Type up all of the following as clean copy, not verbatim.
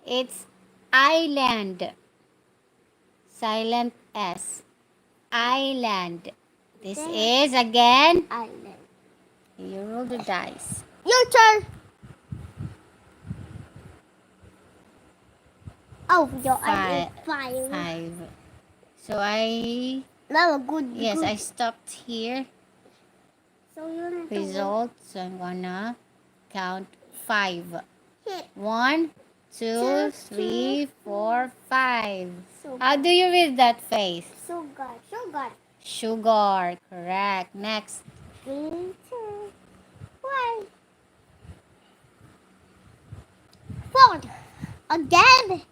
It's island. Silent S. Island. This is again. Island. You roll the dice. Your turn. Oh, yo, I ate five. 5. So I Now good. yes, good. I stopped here. So you need Result. So I'm gonna count 5. hit. 1, 2, Two, 3, 4, 5. So How do you read that face? Sugar. Sugar. Sugar. Correct. Next. 3, 2, 1. 4. Again.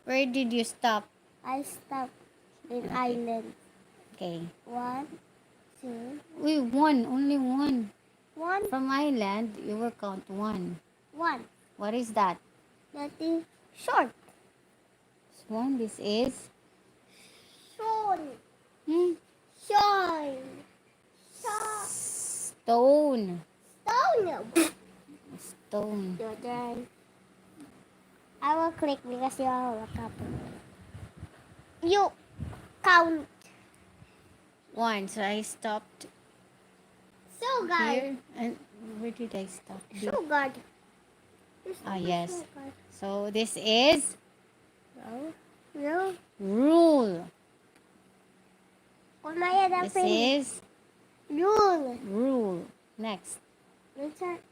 Where did you stop? I stopped in island. Okay. 1, 2, We one. Only one. 1, From island, you will count 1. 1. What is that? That is short. This one. This is. Short. Hmm? Short. Short. Stone. Stone. Stone. Your turn. I will click because you are a couple. You count. 1. So I stopped Sugar. here. And where did I stop? Sugar. Ah, yes. So this is No. rule. Kumaya na This is rule. rule. Next. Return.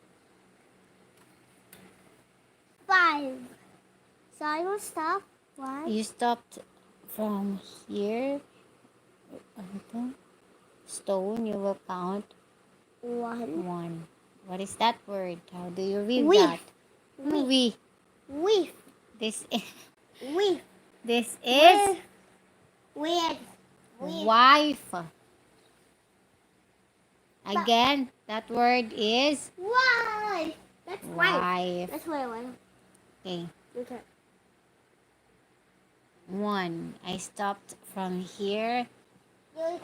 5. So I will stop. 1. You stopped from here. Stone. You will count 1. 1. What is that word? How do you read Weave. that? We. Weave. This is. Weave. This is Weave. Weave. wife. Again, that word is Why? That's why. wife. That's why I want. Okay. Okay. 1. I stopped from here.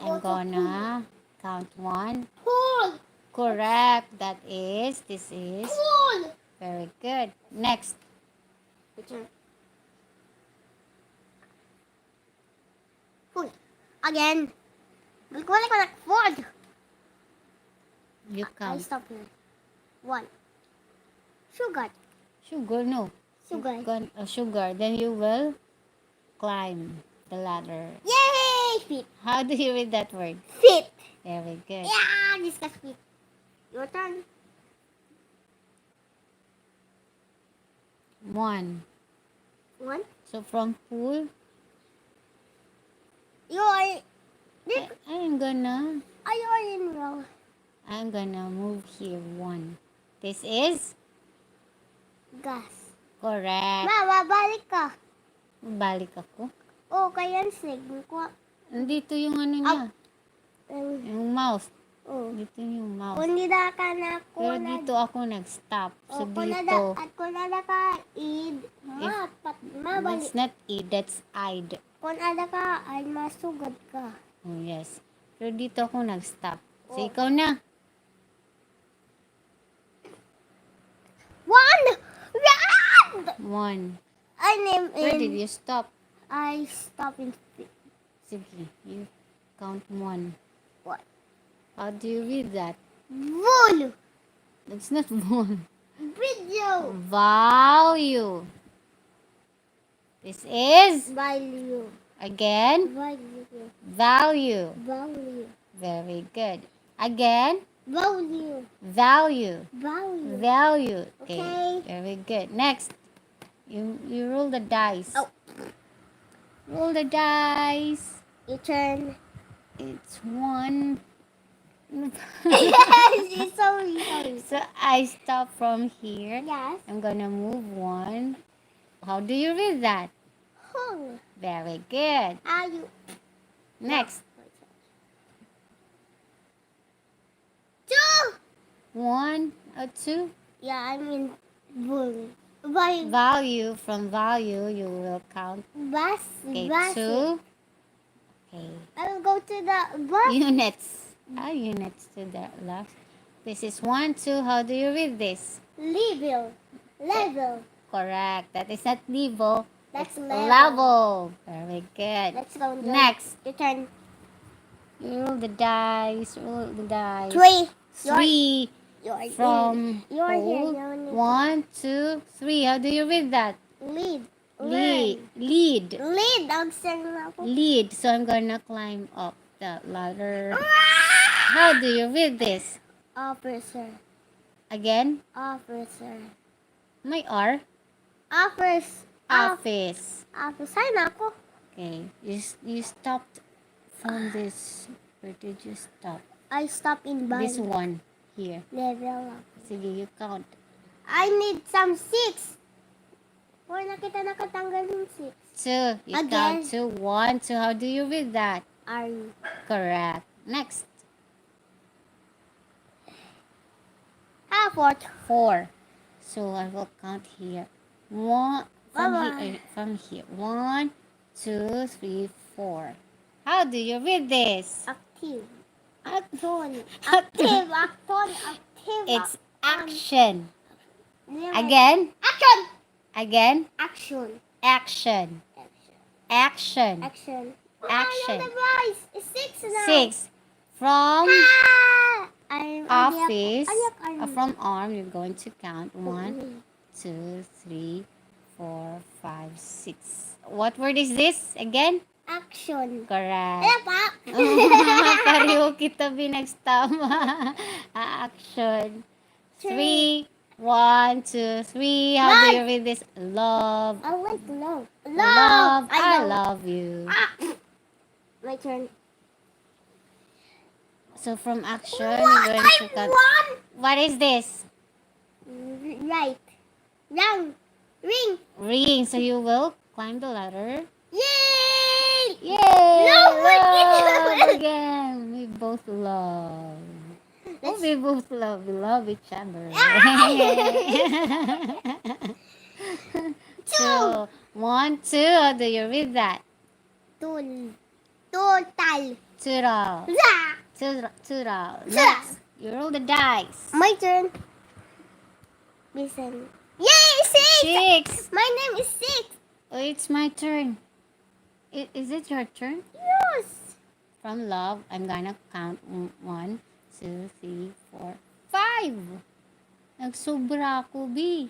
I'm gonna count 1. Pull. Correct. That is. This is. Pull. Very good. Next. Return. Pull. Again. Balik ko na. 4. You I count. stop here. 1. Sugar. Sugar, no. Sugar. Sugar. Then you will climb the ladder. Yay! Feet. How do you read that word? Feet. Very good. Yeah, discuss feet. Your turn. 1. 1. So from pool, You are. I'm gonna In row. move here 1. This is Gas. correct. Ma, babalik ka. Balik ako. Oh, kaya sig. Ko. Nandito yung ano niya. Yung mouse. Oh. Dito yung mouse. Kung nida ka na ko Pero na. dito ako nag-stop. So kung nada dito, at kung nada ka id. Mabalik. it's not E, that's I'd. Kung nada ka ay masugod ka. Oh, yes. Pero dito ako nag-stop. So Oh. ikaw na. 1. Run! 1. I name Where did in. you stop? I stop in. Sige, you count 1. What? How do you read that? Vol. That's not 1. Video. Value. This is, Value. again, Value. value. Value. Very good. Again, Value. value. Value. Value. Okay. Okay. Very good. Next, you roll the dice. Oh. Roll the dice. Your turn. It's 1. Sorry. So I stop from here. Yes. I'm gonna move 1. How do you read that? Hung. Very good. Are you? Next, 2. 1 or 2. Yeah, I mean bull. Value, from value, you will count. Bus. Okay, Bus. 2. Okay. I will go to the bus. Units. Units to the left. This is 1, 2. How do you read this? Level. Level. Correct. That is not level. That's It's level. level. Very good. Let's go. John. Next. Your turn. You roll the dice. Roll the dice. 3. Three You're from You're here. hold. You need 1, 2, 3. How do you read that? lead. Lead. Lead. Lead. Nag-send na ako. Lead. So I'm gonna climb up the ladder. How do you read this? Officer. Again? Officer. May R. Office. Office. Office. Saan ako? Okay. You stopped from this. Where did you stop? I stop in This band. one. Here. Level up. Sige, you count. I need some 6. Or nakita nakatanggal yung 6. 2. You Again. count 2. 1, 2. How do you read that? Are you? Correct. Next. 4. 4. So I will count here. Bye-bye. From here. 1, 2, 3, 4. How do you read this? Active. Ac- Active. Active. It's action. Action. Again. Action. Again. Action. Action. Action. Action. Action. The voice. It's 6 now. 6. From Ah! office. Ayak. From arm, you're going to count 1, 2, 3, 4, 5, 6. What word is this again? Action. Correct. Ayan pa. Pareho kita binagstama. Action. 3, 1, 2, 3. How do you read this? Love. I like love. Love. I know. love you. Ah. My turn. So from action, you're going to cut. One. What is this? Right. Wrong. Ring. Ring. So you will climb the ladder. Yay! Yay! No, Love again. We both love. Oh, we both love. We love each other. So 1, 2. How do you read that? Total. Tural. Za. Tural. Next, you roll the dice. My turn. Listen. Yay! 6. 6. My name is 6. Oh, it's my turn. Is it your turn? Yes. From love, I'm gonna count 1, 2, 3, 4, 5. Nagsobra ako, B.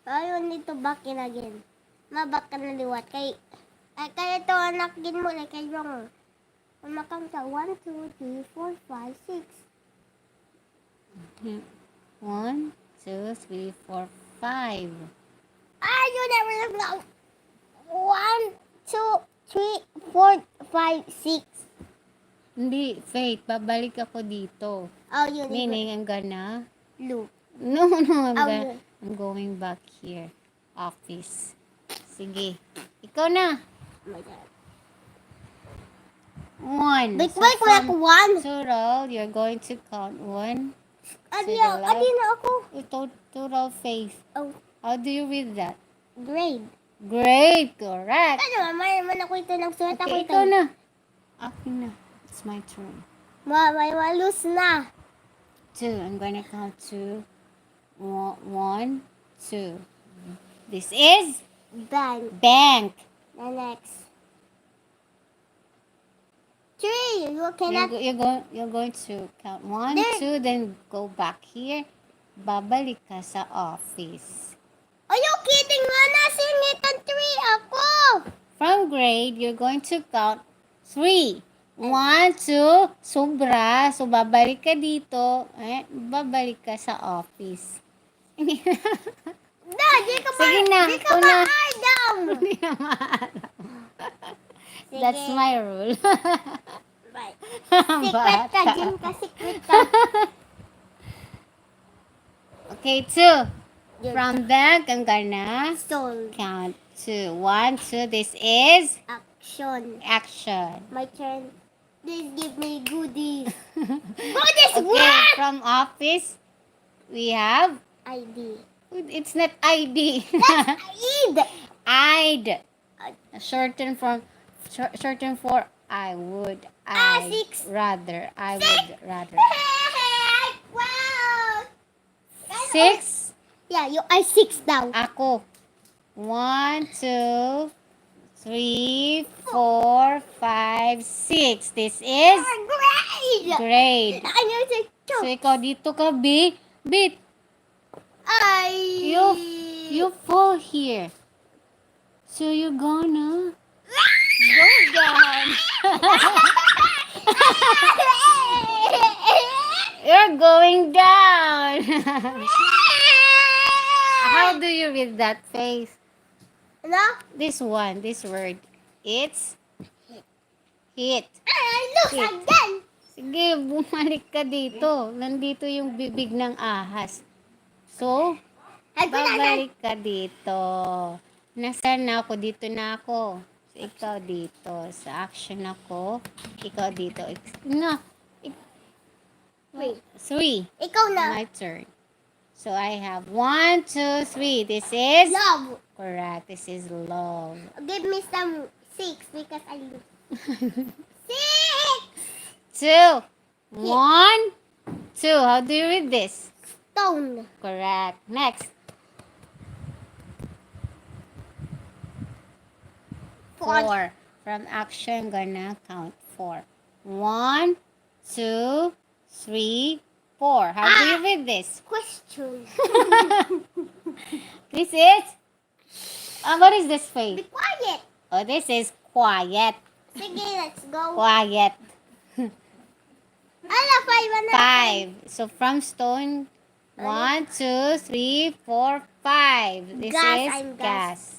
I need to back in again. Mabak ka na liwat. Kaya ito anak din mo. Like kay wrong. Umakang ka. 1, 2, 3, 4, 5, 6. 1, 2, 3, 4, 5. You never know. 1, 2, 3, 4, 5, 6. Hindi, Faith, babalik ako dito. Oh, you need Meaning, I'm gonna... loop. No, Oh, I'm going back here. Office. Sige. Ikaw na. my God. 1. Wait, wala ko 1. Total, you're going to count 1. Adi the left. na ako. Total, Faith. Oh, How do you read that? grade. Great, correct. Ano, may ako ito ng sulat ako Okay, ito. ikaw na. Akin na. It's my turn. May malus na. 2. I'm gonna count 2. 1, 2. This is Bang. bank. The next. 3. You cannot. You're going to count 1, There. 2, then go back here. Babalik ka sa office. Are you kidding? Mana, singitan 3 ako. From grade, you're going to count 3. 1, 2, sobra. So, babalik ka dito. Babalik ka sa office. Di ka ba? Sige na, Di ka ba una. Adam? Hindi na maalam. Sige. That's my rule. Right. Secret ka, Bata. Jim ka, secret ka. Okay, 2. From bank, I'm gonna Soul. count 2. 1, 2. This is Action. action. My turn. Please give me goodies. Goodies Okay, what? from office, we have, ID. it's not ID. Eid. I'd. Shorten for I would. I 6. rather. I would rather. Wow. 6. Yeah, you are 6 now. Ako. 1, 2, 3, 4, 5, 6. This is Grade! grade. I know the So, joke. ikaw dito ka, B. B, you fall here. So, you're gonna go down. You're going down. How do you read that face? No? This one, this word. It's hit. Look Hit. again. Sige, bumalik ka dito. Nandito yung bibig ng ahas. So, babalik ka dito. Nasaan na ako? Dito na ako. So, ikaw dito. Sa action ako. Ikaw dito. Na. Wait. 3. Ikaw na. My turn. So, I have 1, 2, 3. This is? Love. Correct. This is love. Give me some 6 because I lose. 6! 2. 1, 2. How do you read this? Stone. Correct. Next. 4. From action, gonna count 4. 1, 2, 3, 4. How do you read this? Question. This is? What is this Be face? quiet. Oh, this is quiet. Sige, let's go. Quiet. Ala, 5 5. So from stone, 1, 2, 3, 4, 5. This Gas, is I'm gas.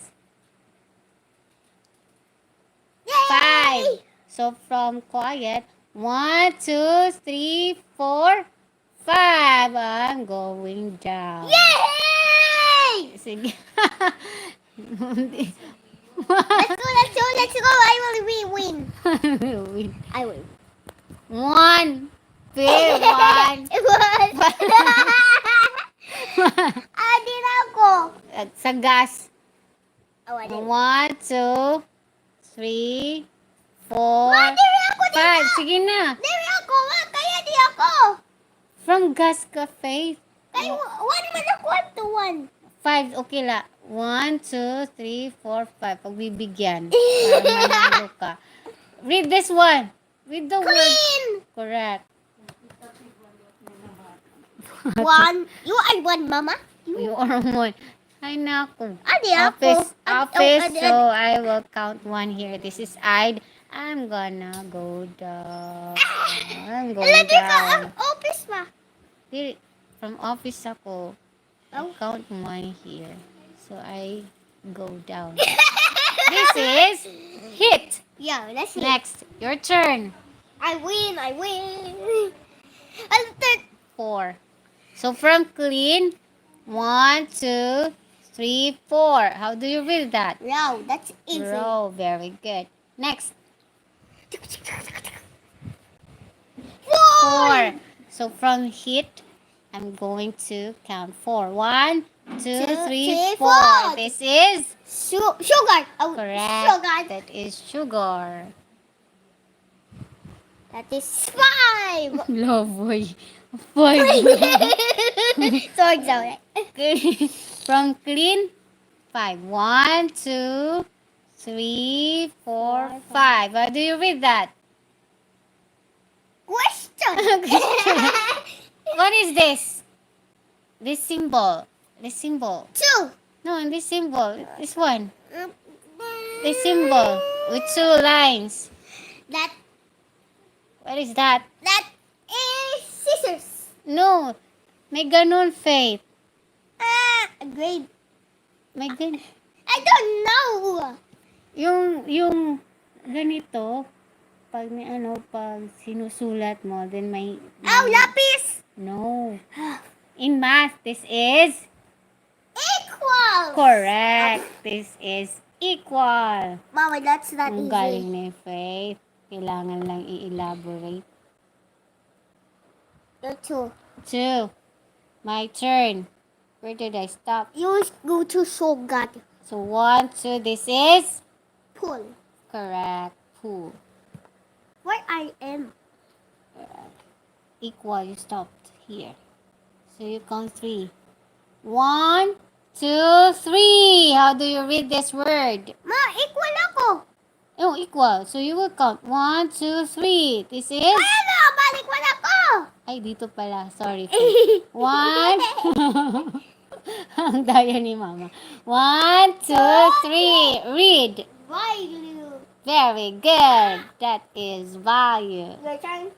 Yay! 5. So from quiet, 1, 2, 3, 4, 5. I'm going down. Yay! Sige. Let's go. I will win. Win. I will. 1. 1. It was. Din ako. At sa gas. Oh, I did. 1, 2, 3, 4, Diri ako, 5. Sige na. Diri ako. Kaya di ako. From gas cafe. Kaya 1 man ako to 1. 5. Okay la. 1, 2, 3, 4, 5. Pagbibigyan. Para manalo ka. Read this one. Read the word. Clean. Correct. 1. You are 1, mama. You are one. Ay, naku. Adi ako. Office. So, I will count 1 here. This is I'd. I'm gonna go down. I'm going Ilagay ka down. ang office pa. Dili, from office ako. I Oh. count 1 here. So, I go down. This is hit. Yeah, that's it. Next, your turn. I win. And third. 4. So, from clean, 1, 2, 3, 4. How do you read that? No, that's easy. Row. Very good. Next, 4. So, from hit, I'm going to count 4. 1, 2, 3, 4. This is Sugar. Oh, correct. Sugar. That is sugar. That is 5. Love boy. 5. Sorry. From clean, 5. 1, 2, 3, 4, 5. How do you read that? Question. What is this? This symbol. This symbol. 2. No, this symbol. This one. This symbol with 2 lines. That What is that? is scissors. No. May ganun, Faith. Grade. May ganun. I don't know. Yung ganito, pag may pag sinusulat mo, then may Oh, lapis. no. In math, this is Equal. correct. This is equal. Mama, that's not Ang easy. galing ni Faith. Kailangan lang i-elaborate. You're 2. 2. My turn. Where did I stop? You go to Sugar. So 1, 2. This is Pull. correct. Pool. Where I am. Equal. You stopped here. So you count 3. 1, 2, 3. How do you read this word? Ma, equal ako. Oh, equal. So you will count. 1, 2, 3. This is... Ano? Balik wala ko. Ay, dito pala. Sorry. Faith. 1. Ang daya ni Mama. 1, 2, 3. Read. Value. Very good. That is value. Your turn.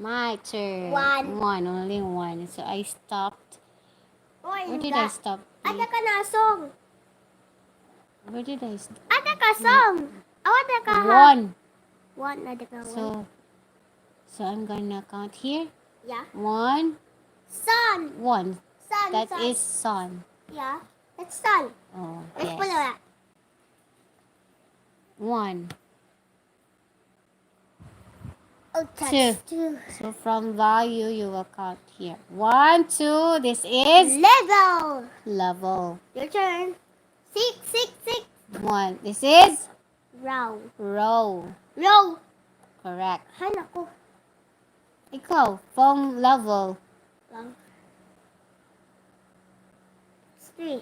My turn. One. Only one. So I stopped. Where did I stop? Ada ka na song. Where did I stop? Ada ka song. Ada ka ha. One. Ada ka one. So I'm gonna count here. Yeah. 1, Sun. 1. Sun. That sun. is sun. Yeah. That's sun. Oh, Let's yes. put that. 1. Oh, that's two. So from value, you will count here. 1, 2. This is Level. level. Your turn. Six. 1. This is Row. row. Row. Correct. Hay nako. Ikaw, from level. Lang. Three.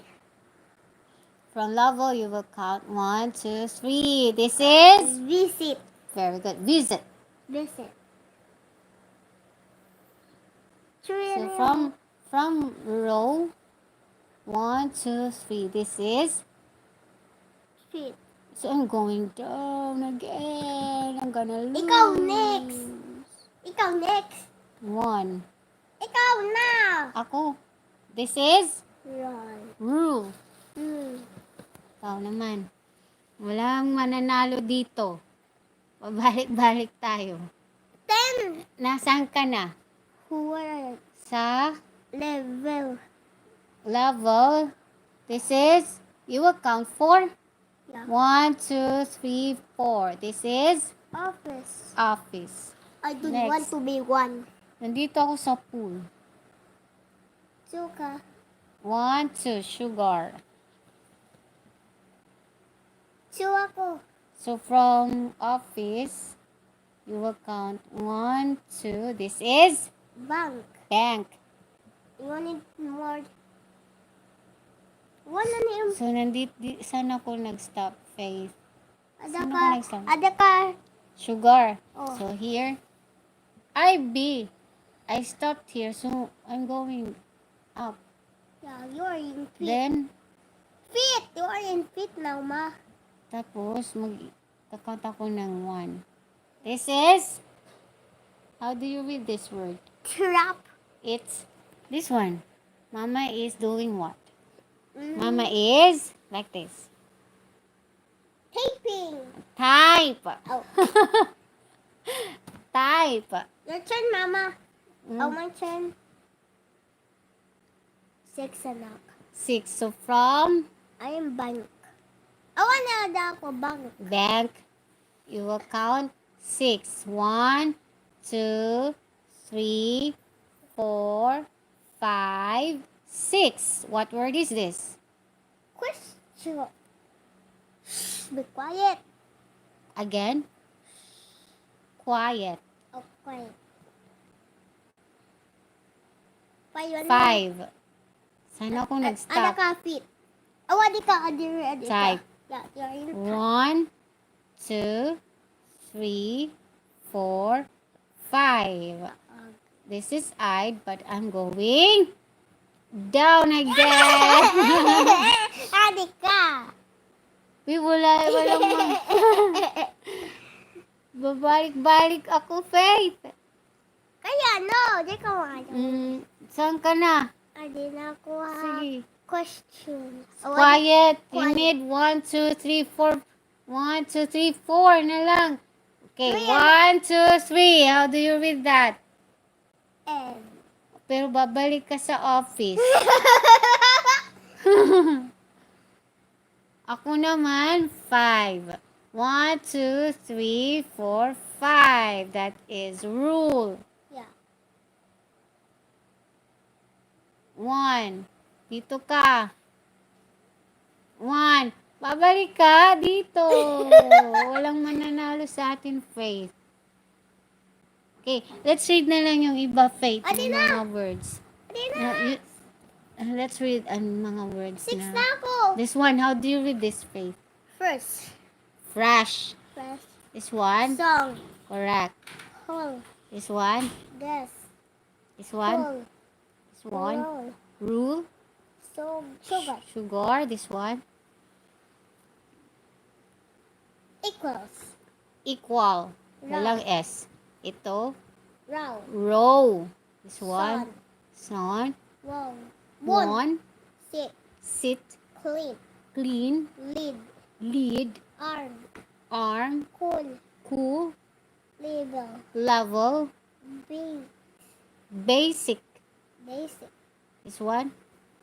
From level, you will count 1, 2, 3. This is Visit. very good. Visit. Visit. So from row 1, 2, 3. This is. Street. So I'm going down again. I'm gonna lose. Ikaw next. Ikaw next. 1. Ikaw na. Ako. This is Run. rule. Hmm. Ikaw naman. Walang mananalo dito. Pabalik-balik tayo. 10. Nasaan ka na? Word. Sa Level. level. This is, you will count 4. Yeah. 1, 2, 3, 4. This is Office. office. I don't Next. want to be one. Nandito ako sa pool. Suka. 1, 2, sugar. Two ako. So from office, you will count 1, 2. This is Bank. bank. You wanted more. One na niyo. So nandito, saan ako nag-stop, Faith? Ada Saan ka. ako nag-stop? Ada ka. Sugar. Oh. So here, I stopped here, so I'm going up. Yeah, you are in fit. Then, Fit. You are in fit now, ma. tapos mag-count ako ng 1. This is, how do you read this word? Trap. It's this one. Mama is doing what? Mm. Mama is like this. Taping. Type. Oh. Type. Your turn, mama. Mm. Oh, my turn. 6 anak. 6. So from I am bank. Awa na ada ako bank. bank, you will count 6. 1, 2, 3, 4, 5, 6. What word is this? Question. Shh, be quiet. Again? Quiet. Oh, quiet. 5. 5. Saan ako Ada nag-stop? ka fit. Awa di ka adiri adiri. Type. Yeah, you're in. 1, 2, 3, 4, 5. This is I, but I'm going down again. Adik ka. Walang babalik-balik ako, Faith. Kaya no, di ka wala. Saan ka na? Adi na ako ha. Sige. Question. Quiet. You Quiet. need 1, 2, 3, 4. 1, 2, 3, 4 na lang. Okay, Kuya. 1, 2, 3. How do you read that? And. Pero babalik ka sa office. Ako naman, 5. 1, 2, 3, 4, 5. That is rule. Yeah. 1. Dito ka. 1. Babalik ka dito. Walang mananalo sa atin, Faith. Okay, let's read na lang yung iba, Faith. Adi Yung na. mga words. Adi na. No, Let's read ang mga words 6 na. na ako. This one, how do you read this, Faith? First. Fresh. First. This one? Song. Correct. Whole. This one? This. This one? Whole. This one? Roll. Rule? So, sugar. Sugar? This one? Equals. Equal. Row. Walang S. Ito? Row. Row. This one? Sun. Wow. One. Sit. Sit. Clean. Clean. Lead. Lead. Arm. Arm. Cool. Cool. Label. Level. Big. Basic. Basic. This one?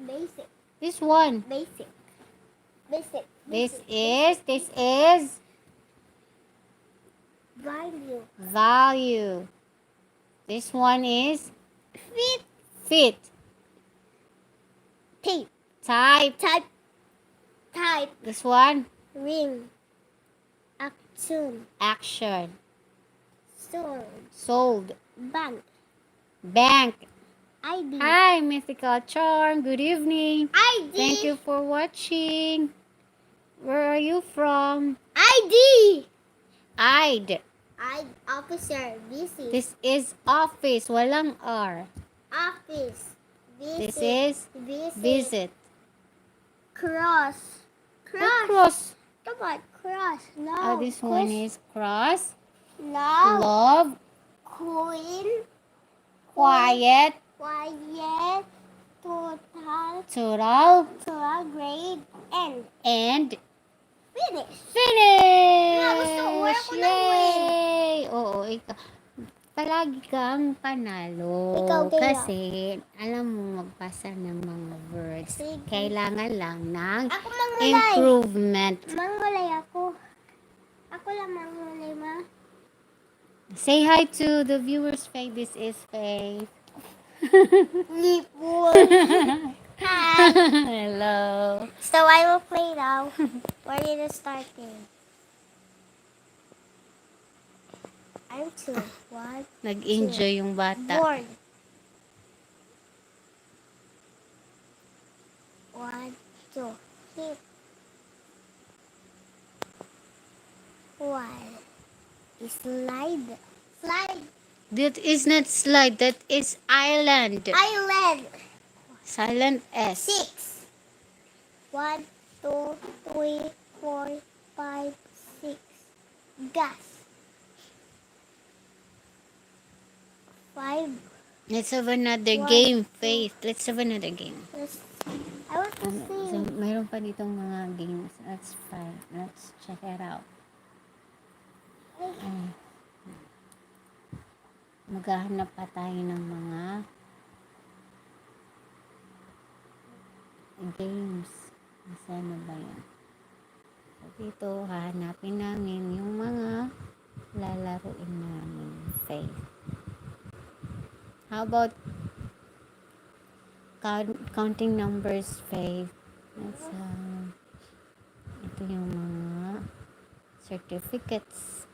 Basic. This one? Basic. Basic. This is Value. value. This one is Fit. fit. Tape. Type. Type. Type. This one? Ring. Action. Action. Sword. Sold. Bank. Bank. ID. Hi, Mythical Charm. Good evening. ID. Thank you for watching. Where are you from? ID. I'd. Officer. Busy. This is office. Walang R. Office. Visit. This is visit. Cross. Cross. Cross. Come on. Cross. No. This one is cross. Love. Love. Queen. Quiet. Quiet. Total. Total. Total. Grade. End. And Finish. finish! Ah, gusto ko. Wala ko ng win. Yay! Oo, ikaw. Palagi kang panalo. Ikaw kaya. Kasi, alam mo magbasa ng mga words. Sige. Kailangan lang ng Ako mangulay. improvement. Mangulay ako. Ako lang mangulay, ma. Say hi to the viewers, Faith. This is Faith. Lipon. Hi. Hello. So I will play now. Where did it start in? I'm 2. 1. Nag-enjoy yung bata. Born. 1, 2. Hit. 1. Slide. Slide. That is not slide. That is island. Island. Silent S. 6. 1, 2, 3, 4, 5, 6. Gas. 5. Let's have another One, game, two. Faith. Let's have another game. I want to see. So, mayroon pa ditong mga games. Let's try. Let's check it out. Maghahanap pa tayo ng mga games. Nasaan na ba yan? So, dito, hahanapin namin yung mga lalaruin namin, Faith. How about counting numbers, Faith? Let's, ito yung mga certificates.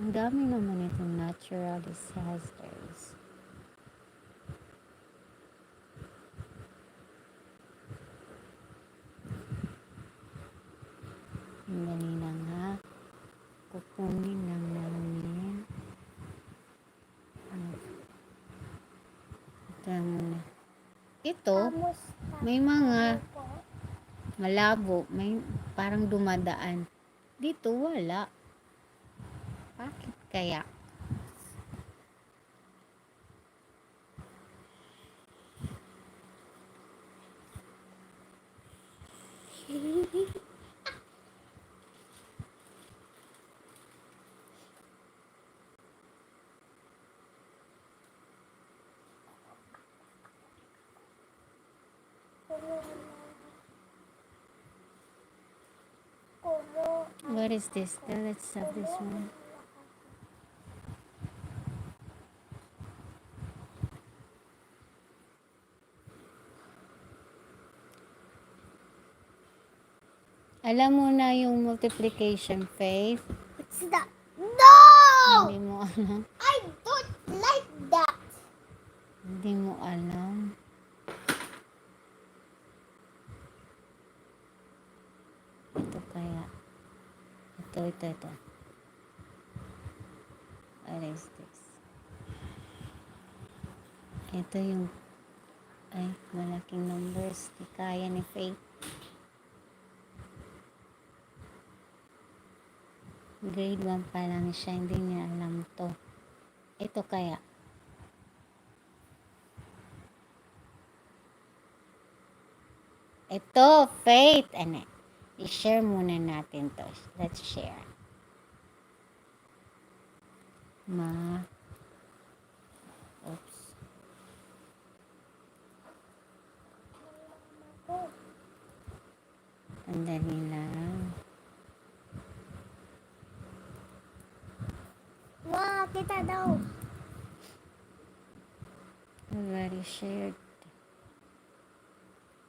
Ang dami naman itong natural disasters. Ang dali na nga. Kukunin lang namin. Ito, may mga malabo, may parang dumadaan. Dito wala. Bakit kaya? What is this? Let's have this one. Alam mo na yung multiplication, Faith? What's that? No! Hindi mo alam. I don't like that. Hindi mo alam. kaya? Ito. What is this? Ito yung, ay, malaking numbers. Di kaya ni Faith. Grade 1 pa lang siya, hindi niya alam to. Ito kaya? Ito, Faith. Ano? I-share muna natin to. Let's share. Oops. Andali lang. Wow, kita daw. Already shared.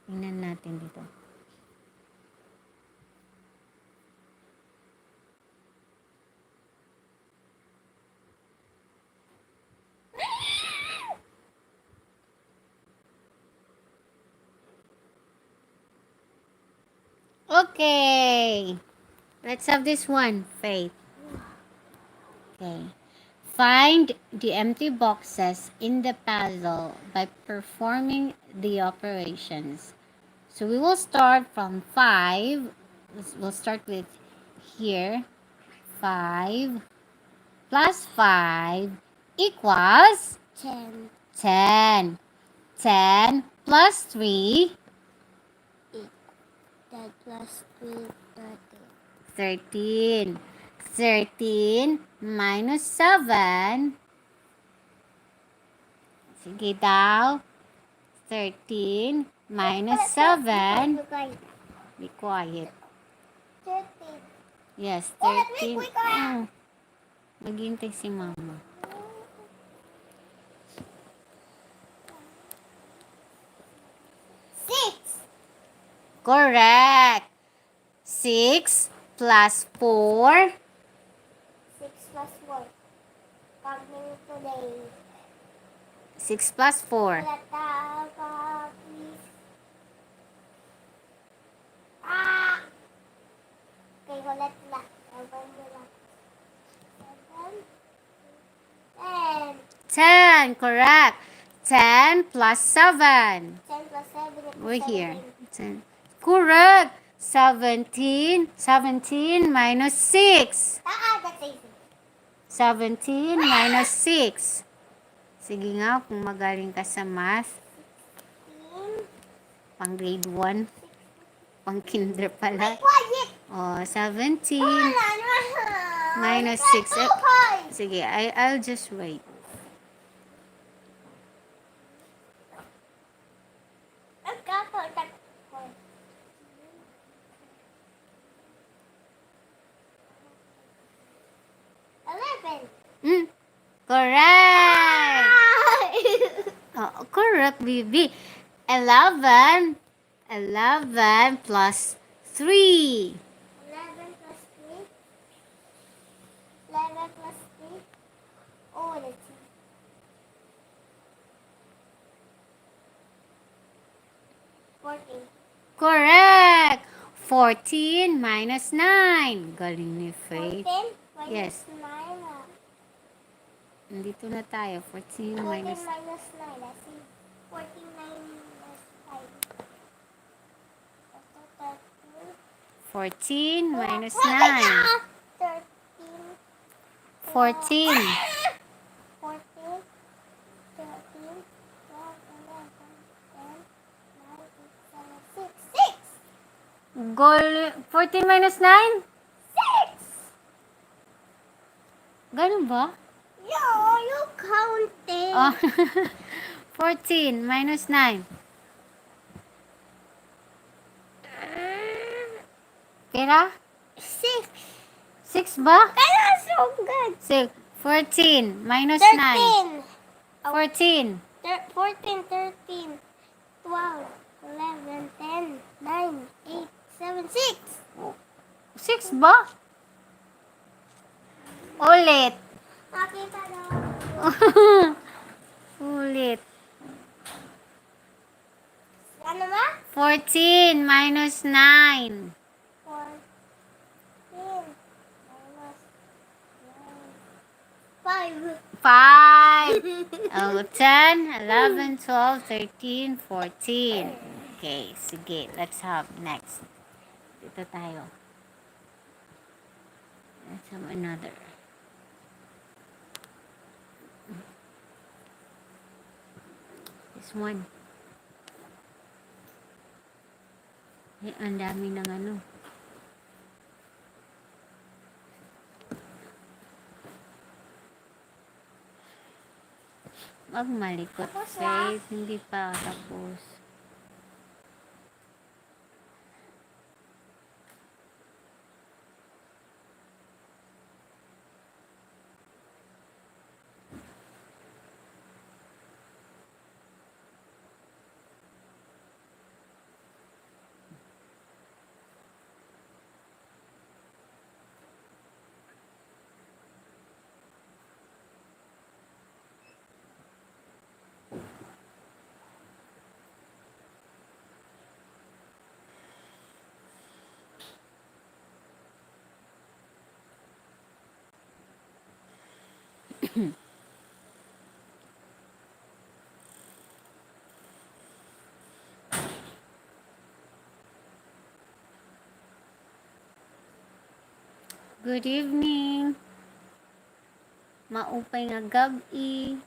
Tingnan natin dito. Okay. Let's have this one, Faith. Okay. Find the empty boxes in the puzzle by performing the operations. So we will start from 5. We'll start with here. 5 plus 5 equals 10. 10. 10 plus 3, 10 plus 3, 13. 13 minus 7. Sige daw. 13 minus 7. Be quiet. 13. Yes, Oh, let's 13. wait, wait. Maghintay si mama. Correct. 6 plus 4. 6 plus 4. Coming today. 6 plus 4. Please. Ah! Okay, ulit na. 7. 10. Correct. 10 plus 7. 10 plus 7 is We're here. 17. 10. Correct. 17. 17 minus 6. That's easy. 17 minus 6. Sige nga, kung magaling ka sa math. 16. Pang grade 1. Pang kinder pala. Quiet! Oh, 17 minus 6. Sige, I'll just wait. Correct! Oh, correct, baby. 11. 11 plus 3. 11 plus 3. 11 plus 3. Oh, let's see. 14. Correct! 14 minus 9. Galing ni Faith. 14 Yes. minus 9. Nandito na tayo. 14 14 minus... minus 9. Let's see. 14 minus 5. 14 minus 9. 13. 14. 14. 13. 12, 11, 10, 9, 8, 7, 6. 6! Goal... 14 minus 9? 6! Ganun ba? No, you counted. Oh. 14 minus 9. Pera? 6. 6 ba? That's so good. 6. 14 minus 9. 13. 14. 14, 13, 12, 11, 10, 9, 8, 7, 6. 6 ba? Ulit. Makita daw. Ulit. Ano ba? 14 minus 9. 14 5. Oh, 10, 11, 12, 13, 14. Okay, sige. Let's have next. Dito tayo. Let's have another. This one. Ay, ang dami ng ano. Wag malikot, Faith. Hindi pa tapos. Good evening. Maupay nga gabi.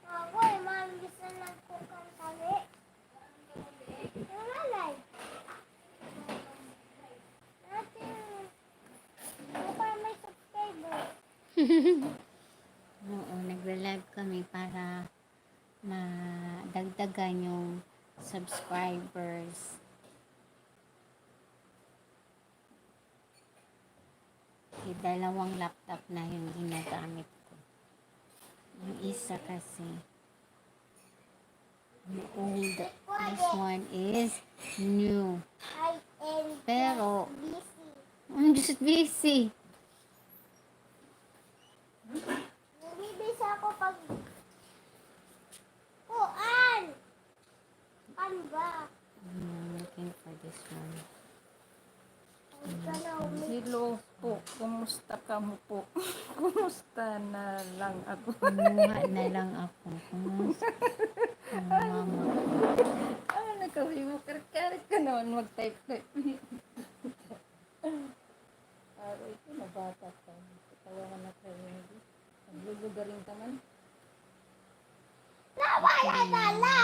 Ako, ma'am, gusto lang ko kang tawi. Nalalay. Natin. Ako para may subscriber. Oo, nagla-live kami para madagdagan yung subscribers. Okay, dalawang laptop na yung ginagamit ko. Yung isa kasi old. This one is new. I am Pero, busy. I'm just busy. Bumibisa ako pag... Kuan! Kan ba? I'm looking for this one. Hello po, kumusta ka mo po? Kumusta na lang ako? Kumuha na lang ako. Kumusta? Mama. Ah, nakawi mo, karit ka naman mag-type. Aray ko, nabata ka. Tawagan na kayo. Naglulugaring ka man. Nawala nala!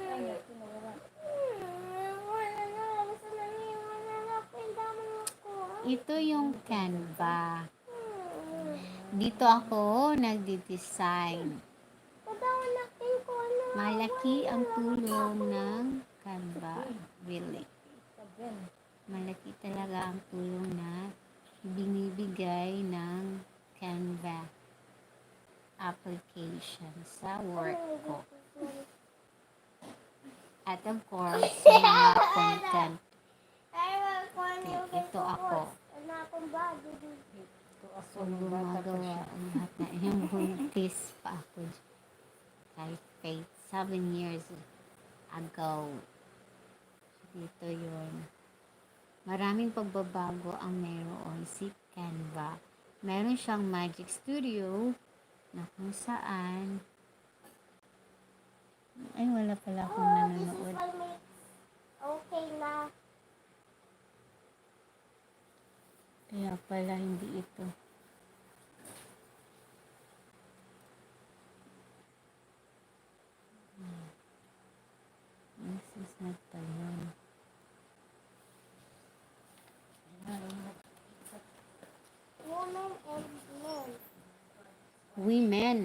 Ano, tinawala. Wala na. Gusto na niya. Wala na. Pindaman ako. Ito yung Canva. Dito ako nagdi-design. Padawan natin ko ano. Malaki ang tulong ng Canva. Really. Sabihan. Malaki talaga ang tulong na binibigay ng Canva application sa work ko. At of course, sa mga content. Ito ako. Ano akong body. Ito aso Kung ng bata pa gumagawa siya. ang bata. Yung buntis pa ako. Kay Faith. 7 years ago. Dito yun. Maraming pagbabago ang meron si Canva. Meron siyang Magic Studio na kung saan ay wala pala akong This is nanonood. what makes okay na. Kaya pala hindi ito. This is not the one. Woman and men. Women.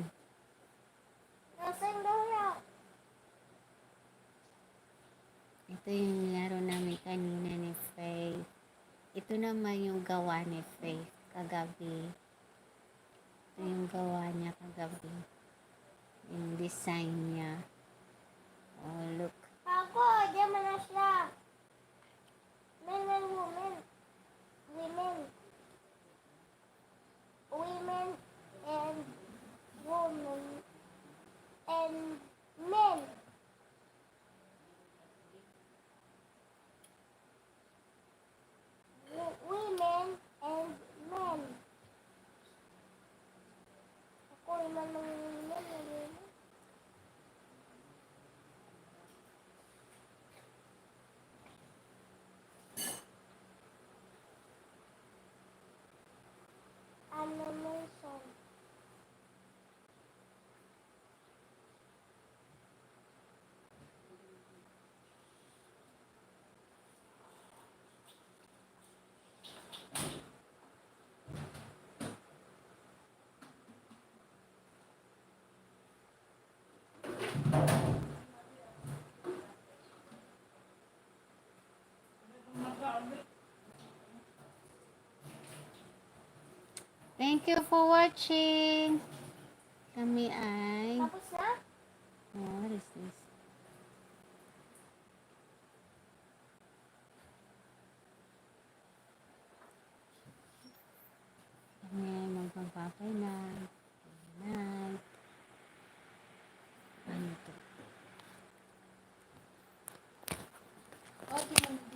Nasaan daw yan? Ito yung laro namin kanina ni Faith. Ito naman yung gawa ni Faith kagabi. Ito yung gawa niya kagabi. Yung design niya. Oh, look. Ako, diyan mo na siya. Men and women. Women. Women and women. And men. Women and men. Ako, ilan ng women and women. Animation. Thank you for watching. Kami ay... Tapos na? Oh, what is this? Kami ay magpapapay na. Night. Ano to? Oh,